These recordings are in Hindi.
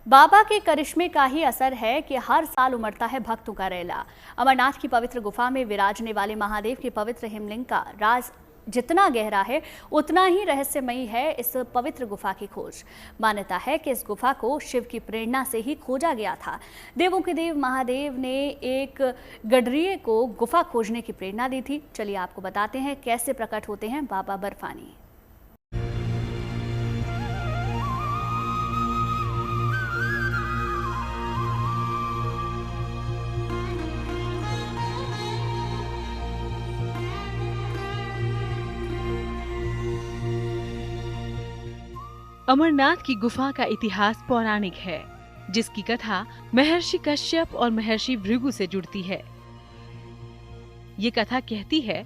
बाबा के करिश्मे का ही असर है कि हर साल उमड़ता है भक्तों का रेला। अमरनाथ की पवित्र गुफा में विराजने वाले महादेव के पवित्र हिमलिंग का राज जितना गहरा है उतना ही रहस्यमयी है इस पवित्र गुफा की खोज। मान्यता है कि इस गुफा को शिव की प्रेरणा से ही खोजा गया था। देवों के देव महादेव ने एक गडरिये को गुफा खोजने की प्रेरणा दी थी। चलिए आपको बताते हैं कैसे प्रकट होते हैं बाबा बर्फानी। अमरनाथ की गुफा का इतिहास पौराणिक है, जिसकी कथा महर्षि कश्यप और महर्षि भृगु से जुड़ती है। ये कथा कहती है,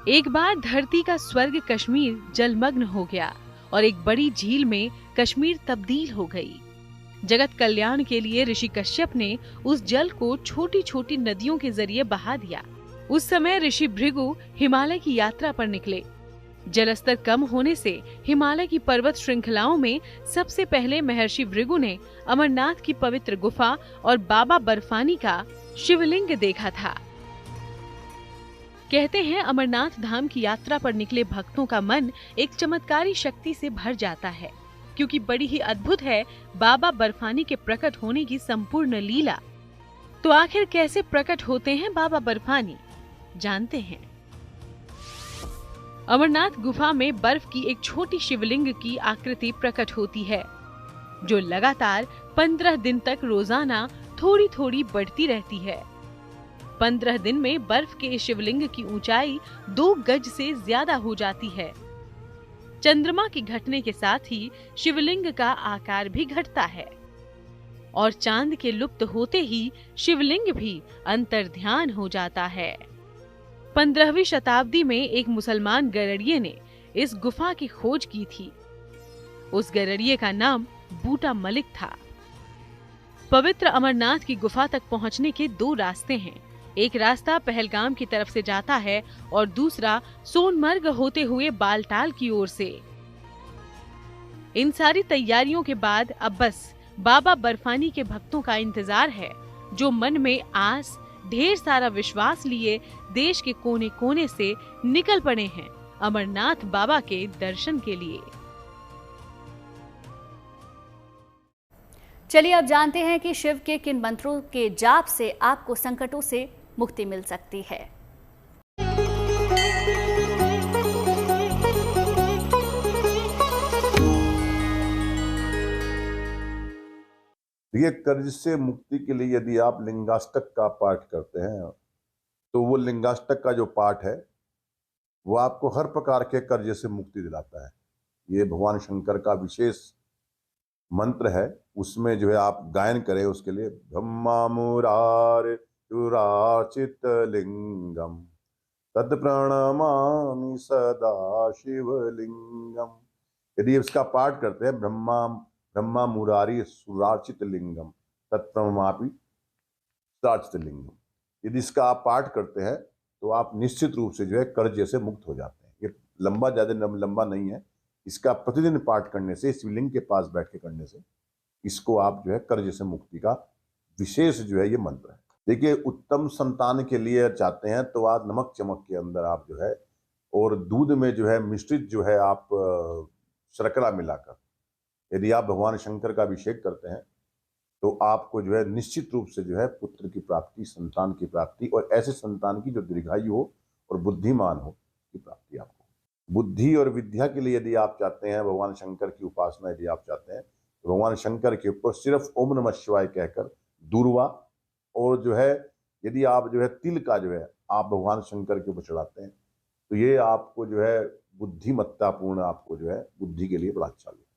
एक बार धरती का स्वर्ग कश्मीर जलमग्न हो गया और एक बड़ी झील में कश्मीर तब्दील हो गई। जगत कल्याण के लिए ऋषि कश्यप ने उस जल को छोटी छोटी नदियों के जरिए बहा दिया। उस समय ऋषि भृगु हिमालय की यात्रा पर निकले। जलस्तर कम होने से हिमालय की पर्वत श्रृंखलाओं में सबसे पहले महर्षि भृगु ने अमरनाथ की पवित्र गुफा और बाबा बर्फानी का शिवलिंग देखा था। कहते हैं अमरनाथ धाम की यात्रा पर निकले भक्तों का मन एक चमत्कारी शक्ति से भर जाता है, क्योंकि बड़ी ही अद्भुत है बाबा बर्फानी के प्रकट होने की संपूर्ण लीला। तो आखिर कैसे प्रकट होते हैं बाबा बर्फानी, जानते हैं। अमरनाथ गुफा में बर्फ की एक छोटी शिवलिंग की आकृति प्रकट होती है, जो लगातार 15 दिन तक रोजाना थोड़ी थोड़ी बढ़ती रहती है। 15 दिन में बर्फ के शिवलिंग की ऊंचाई 2 गज से ज्यादा हो जाती है। चंद्रमा के घटने के साथ ही शिवलिंग का आकार भी घटता है और चांद के लुप्त होते ही शिवलिंग भी अंतर्ध्यान हो जाता है। 15वीं शताब्दी में एक मुसलमान गरड़िये ने इस गुफा की खोज की थी। उस गरड़िये का नाम बूटा मलिक था। पवित्र अमरनाथ की गुफा तक पहुंचने के 2 रास्ते हैं। एक रास्ता पहलगाम की तरफ से जाता है और दूसरा सोनमर्ग होते हुए बालटाल की ओर से। इन सारी तैयारियों के बाद अब बस बाबा बर्फानी के भक्तों का इंतजार है, जो मन में आस, ढेर सारा विश्वास लिए देश के कोने कोने से निकल पड़े हैं अमरनाथ बाबा के दर्शन के लिए। चलिए अब जानते हैं कि शिव के किन मंत्रों के जाप से आपको संकटों से मुक्ति मिल सकती है। ये कर्ज से मुक्ति के लिए यदि आप लिंगाष्टक का पाठ करते हैं तो वो लिंगाष्टक का जो पाठ है वो आपको हर प्रकार के कर्ज से मुक्ति दिलाता है। ये भगवान शंकर का विशेष मंत्र है। उसमें जो है आप गायन करें उसके लिए, ब्रह्मा मुरार चुराचित लिंगम तद प्रणमामि सदा शिवलिंगम। यदि इसका पाठ करते हैं, ब्रह्मा मुरारी सुराचित लिंगम तत्प्रणमापि सुराचित लिंगम, यदि इसका आप पाठ करते हैं तो आप निश्चित रूप से जो है कर्ज से मुक्त हो जाते हैं। ये लंबा, ज़्यादा लंबा नहीं है। इसका प्रतिदिन पाठ करने से, शिवलिंग के पास बैठ के करने से, इसको आप जो है कर्ज से मुक्ति का विशेष जो है ये मंत्र है। देखिए, उत्तम संतान के लिए चाहते हैं तो आप नमक चमक के अंदर आप जो है और दूध में जो है मिश्रित जो है आप शर्करा मिलाकर यदि आप भगवान शंकर का अभिषेक करते हैं तो आपको जो है निश्चित रूप से जो है पुत्र की प्राप्ति, संतान की प्राप्ति, और ऐसे संतान की जो दीर्घायु हो और बुद्धिमान हो की प्राप्ति आपको। बुद्धि और विद्या के लिए यदि आप चाहते हैं, भगवान शंकर की उपासना यदि आप चाहते हैं, तो भगवान शंकर के ऊपर सिर्फ ओम नमः शिवाय कहकर दूर्वा, और जो है यदि आप जो है तिल का जो है आप भगवान शंकर के ऊपर चढ़ाते हैं तो ये आपको जो है बुद्धिमत्तापूर्ण, आपको जो है बुद्धि के लिए बड़ा अच्छा लगता है।